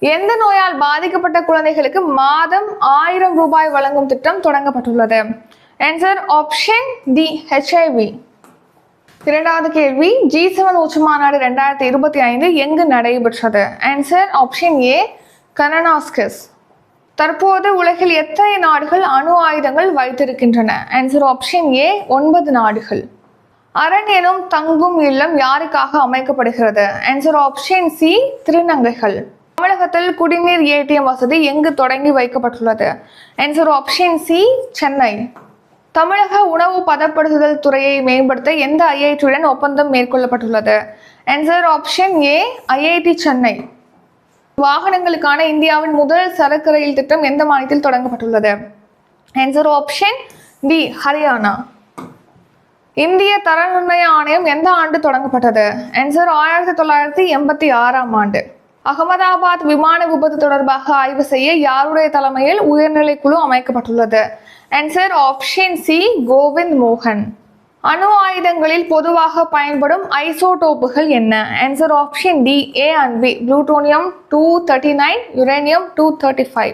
எந்த நோயால் பாதிக்கப்பட்ட குழந்தைகளுக்கு மாதம் 1000 ரூபாய் வழங்கும் திட்டம் தொடங்கப்பட்டுள்ளது? Answer option D, HIV. இரண்டாவது கேள்வி, G7 உச்சி மாநாடு 2025 எங்கு நடைபெற்றது? Answer option A, Kananaskis. தற்போது உலகில் எத்தனை நாடுகள் அணு ஆயுதங்கள் வைத்திருக்கின்றன? ஆன்சர் ஆப்ஷன் ஏ, 9 நாடுகள். அரண் எனும் தங்கும் இல்லம் யாருக்காக அமைக்கப்படுகிறது? ஆன்சர் ஆப்ஷன் சி, திருநங்கைகள். தமிழகத்தில் குடிநீர் ATM வசதி எங்கு தொடங்கி வைக்கப்பட்டுள்ளது? Answer option C, Chennai. தமிழக உணவு பதப்படுத்துதல் துறையை மேம்படுத்த எந்த IIT-உடன் ஒப்பந்தம் மேற்கொள்ளப்பட்டுள்ளது? Answer option A, IIT Chennai. வாகனங்களுக்கான இந்தியாவின் முதல் சரக்கு ரயில் திட்டம் எந்த மாநிலத்தில் தொடங்கப்பட்டுள்ளது? Answer option D, Haryana. இந்திய தர நிர்ணய ஆணையம் எந்த ஆண்டு தொடங்கப்பட்டது? ஆன்சர் 1986ஆம் ஆண்டு. அகமதாபாத் விமான விபத்து தொடர்பாக ஆய்வு செய்ய யாருடைய தலைமையில் உயர்நிலை குழு அமைக்கப்பட்டுள்ளது? ஆன்சர் ஆப்ஷன் சி, கோவிந்த் மோகன். அணு ஆயுதங்களில் பொதுவாக பயன்படும் ஐசோடோப்புகள் என்ன? Answer option D, A and B, plutonium 239, uranium 235.